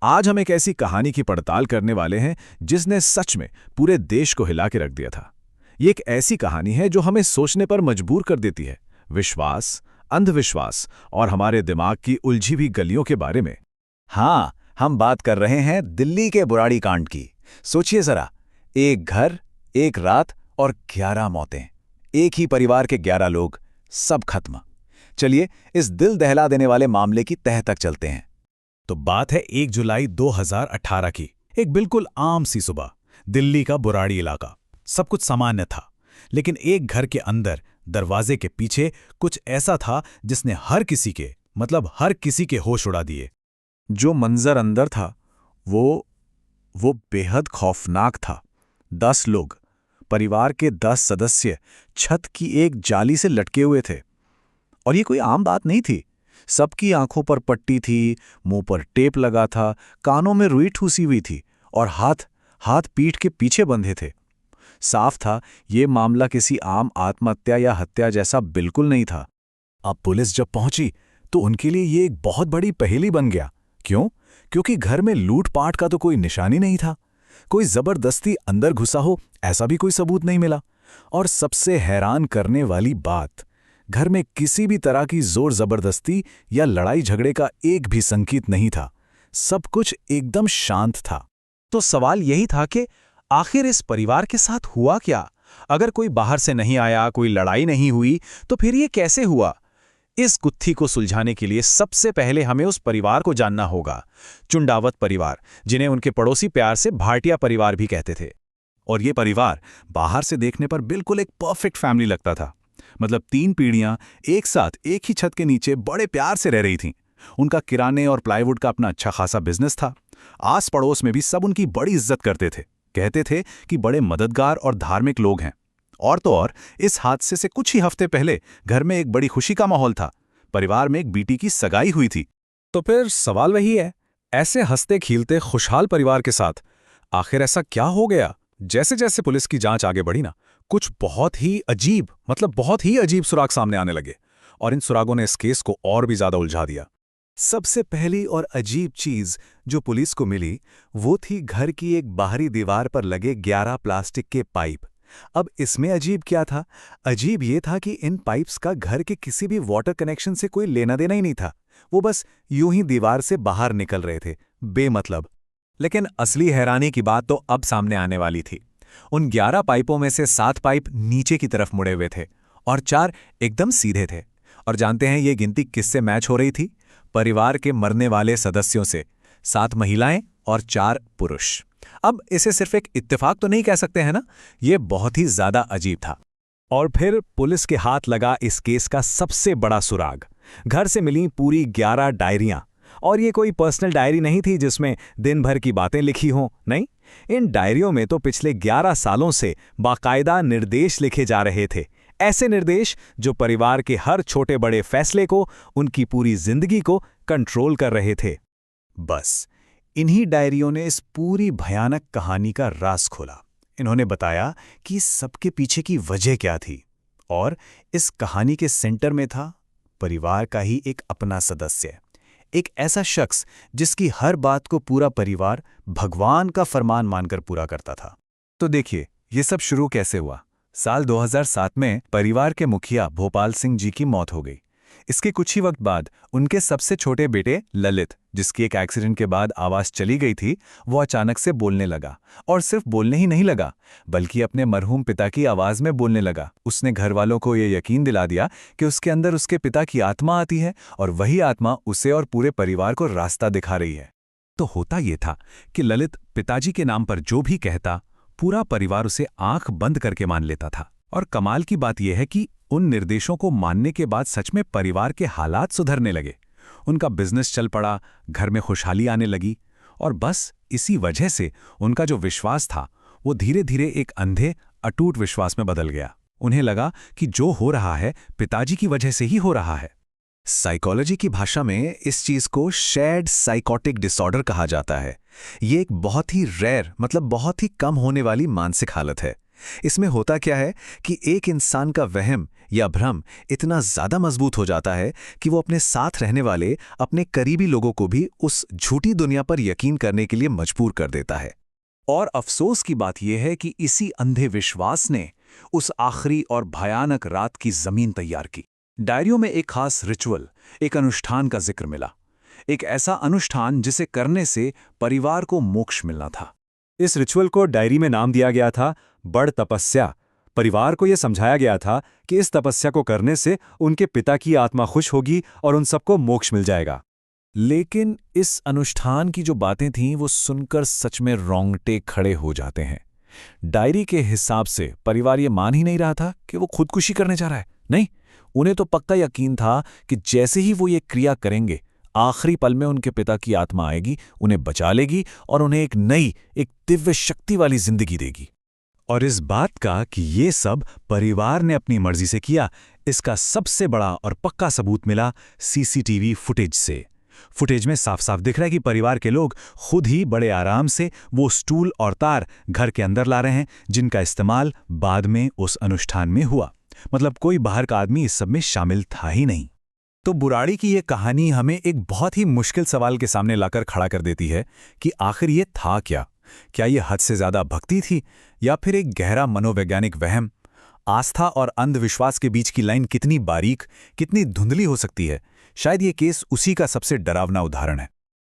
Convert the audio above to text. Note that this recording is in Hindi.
आज हम एक ऐसी कहानी की पड़ताल करने वाले हैं जिसने सच में पूरे देश को हिला के रख दिया था। ये एक ऐसी कहानी है जो हमें सोचने पर मजबूर कर देती है, विश्वास, अंधविश्वास और हमारे दिमाग की उलझी हुई गलियों के बारे में। हाँ, हम बात कर रहे हैं दिल्ली के बुराड़ी कांड की। सोचिए जरा, एक घर, एक रात और 11 मौतें। एक ही परिवार के 11 लोग, सब खत्म। चलिए इस दिल दहला देने वाले मामले की तह तक चलते हैं। तो बात है 1 जुलाई 2018 की। एक बिल्कुल आम सी सुबह, दिल्ली का बुराड़ी इलाका। सब कुछ सामान्य था, लेकिन एक घर के अंदर दरवाजे के पीछे कुछ ऐसा था जिसने हर किसी के होश उड़ा दिए। जो मंजर अंदर था वो बेहद खौफनाक था। 10 लोग, परिवार के 10 सदस्य छत की एक जाली से लटके हुए थे। और ये कोई आम बात नहीं थी। सबकी आंखों पर पट्टी थी, मुंह पर टेप लगा था, कानों में रुई ठूसी हुई थी और हाथ पीठ के पीछे बंधे थे। साफ था, ये मामला किसी आम आत्महत्या या हत्या जैसा बिल्कुल नहीं था। अब पुलिस जब पहुंची तो उनके लिए ये एक बहुत बड़ी पहेली बन गया। क्यों? क्योंकि घर में लूटपाट का तो कोई निशानी नहीं था। कोई जबरदस्ती अंदर घुसा हो, ऐसा भी कोई सबूत नहीं मिला। और सबसे हैरान करने वाली बात, घर में किसी भी तरह की जोर जबरदस्ती या लड़ाई झगड़े का एक भी संकेत नहीं था। सब कुछ एकदम शांत था। तो सवाल यही था कि आखिर इस परिवार के साथ हुआ क्या? अगर कोई बाहर से नहीं आया, कोई लड़ाई नहीं हुई, तो फिर ये कैसे हुआ? इस गुत्थी को सुलझाने के लिए सबसे पहले हमें उस परिवार को जानना होगा। चुंडावत परिवार, जिन्हें उनके पड़ोसी प्यार से भाटिया परिवार भी कहते थे। और ये परिवार बाहर से देखने पर बिल्कुल एक परफेक्ट फैमिली लगता था। मतलब 3 पीढ़ियां एक साथ एक ही छत के नीचे बड़े प्यार से रह रही थीं। उनका किराने और प्लाईवुड का अपना अच्छा खासा बिजनेस था। आस पड़ोस में भी सब उनकी बड़ी इज्जत करते थे। कहते थे कि बड़े मददगार और धार्मिक लोग हैं। और तो और, इस हादसे से कुछ ही हफ्ते पहले घर में एक बड़ी खुशी का माहौल था। परिवार में एक बेटी की सगाई हुई थी। तो फिर सवाल वही है, ऐसे हंसते खिलते खुशहाल परिवार के साथ आखिर ऐसा क्या हो गया? जैसे जैसे पुलिस की जांच आगे बढ़ी ना, कुछ बहुत ही अजीब सुराग सामने आने लगे। और इन सुरागों ने इस केस को और भी ज्यादा उलझा दिया। सबसे पहली और अजीब चीज जो पुलिस को मिली वो थी घर की एक बाहरी दीवार पर लगे 11 प्लास्टिक के पाइप। अब इसमें अजीब क्या था? अजीब ये था कि इन पाइप्स का घर के किसी भी वाटर कनेक्शन से कोई लेना देना ही नहीं था। वो बस यूं ही दीवार से बाहर निकल रहे थे, बेमतलब। लेकिन असली हैरानी की बात तो अब सामने आने वाली थी। उन 11 पाइपों में से 7 पाइप नीचे की तरफ मुड़े हुए थे और 4 एकदम सीधे थे। और जानते हैं ये गिनती किससे मैच हो रही थी? परिवार के मरने वाले सदस्यों से। 7 महिलाएं और 4 पुरुष। अब इसे सिर्फ एक इत्तेफाक तो नहीं कह सकते हैं ना? ये बहुत ही ज्यादा अजीब था। और फिर पुलिस के हाथ लगा इस केस का सबसे बड़ा सुराग। घर से मिली पूरी 11 डायरियां। और ये कोई पर्सनल डायरी नहीं थी जिसमें दिन भर की बातें लिखी हों, नहीं। इन डायरियों में तो पिछले 11 सालों से बाकायदा निर्देश लिखे जा रहे थे। ऐसे निर्देश जो परिवार के हर छोटे बड़े फैसले को, उनकी पूरी जिंदगी को कंट्रोल कर रहे थे। बस इन्हीं डायरियों ने इस पूरी भयानक कहानी का राज खोला। इन्होंने बताया कि सबके पीछे की वजह क्या थी। और इस कहानी के सेंटर में था परिवार का ही एक अपना सदस्य, एक ऐसा शख्स जिसकी हर बात को पूरा परिवार भगवान का फरमान मानकर पूरा करता था। तो देखिए, ये सब शुरू कैसे हुआ। साल 2007 में परिवार के मुखिया भोपाल सिंह जी की मौत हो गई। इसके कुछ ही वक्त बाद उनके सबसे छोटे बेटे ललित, जिसकी एक एक्सीडेंट के बाद आवाज चली गई थी, वो अचानक से बोलने लगा। और सिर्फ बोलने ही नहीं लगा, बल्कि अपने मरहूम पिता की आवाज में बोलने लगा। उसने घर वालों को ये यकीन दिला दिया कि उसके अंदर उसके पिता की आत्मा आती है और वही आत्मा उसे और पूरे परिवार को रास्ता दिखा रही है। तो होता ये था कि ललित पिताजी के नाम पर जो भी कहता, पूरा परिवार उसे आंख बंद करके मान लेता था। और कमाल की बात यह है कि उन निर्देशों को मानने के बाद सच में परिवार के हालात सुधरने लगे। उनका बिजनेस चल पड़ा, घर में खुशहाली आने लगी। और बस इसी वजह से उनका जो विश्वास था वो धीरे धीरे एक अंधे अटूट विश्वास में बदल गया। उन्हें लगा कि जो हो रहा है पिताजी की वजह से ही हो रहा है। साइकोलॉजी की भाषा में इस चीज को शेयर्ड साइकोटिक डिसऑर्डर कहा जाता है। ये एक बहुत ही रेयर, मतलब बहुत ही कम होने वाली मानसिक हालत है। इसमें होता क्या है कि एक इंसान का वहम या भ्रम इतना ज्यादा मजबूत हो जाता है कि वो अपने साथ रहने वाले, अपने करीबी लोगों को भी उस झूठी दुनिया पर यकीन करने के लिए मजबूर कर देता है। और अफसोस की बात यह है कि इसी अंधे विश्वास ने उस आखिरी और भयानक रात की जमीन तैयार की। डायरियों में एक खास रिचुअल, एक अनुष्ठान का जिक्र मिला। एक ऐसा अनुष्ठान जिसे करने से परिवार को मोक्ष मिलना था। इस रिचुअल को डायरी में नाम दिया गया था बड़ तपस्या। परिवार को यह समझाया गया था कि इस तपस्या को करने से उनके पिता की आत्मा खुश होगी और उन सबको मोक्ष मिल जाएगा। लेकिन इस अनुष्ठान की जो बातें थीं वो सुनकर सच में रोंगटे खड़े हो जाते हैं। डायरी के हिसाब से परिवार ये मान ही नहीं रहा था कि वो खुदकुशी करने जा रहा है। नहीं, उन्हें तो पक्का यकीन था कि जैसे ही वो ये क्रिया करेंगे, आखिरी पल में उनके पिता की आत्मा आएगी, उन्हें बचा लेगी और उन्हें एक नई, एक दिव्य शक्ति वाली जिंदगी देगी। और इस बात का कि ये सब परिवार ने अपनी मर्जी से किया, इसका सबसे बड़ा और पक्का सबूत मिला सीसीटीवी फुटेज से। फुटेज में साफ साफ दिख रहा है कि परिवार के लोग खुद ही बड़े आराम से वो स्टूल और तार घर के अंदर ला रहे हैं, जिनका इस्तेमाल बाद में उस अनुष्ठान में हुआ। मतलब कोई बाहर का आदमी इस सब में शामिल था ही नहीं। तो बुराड़ी की ये कहानी हमें एक बहुत ही मुश्किल सवाल के सामने लाकर खड़ा कर देती है कि आखिर ये था क्या? क्या ये हद से ज्यादा भक्ति थी या फिर एक गहरा मनोवैज्ञानिक वहम? आस्था और अंधविश्वास के बीच की लाइन कितनी बारीक, कितनी धुंधली हो सकती है? शायद ये केस उसी का सबसे डरावना उदाहरण है।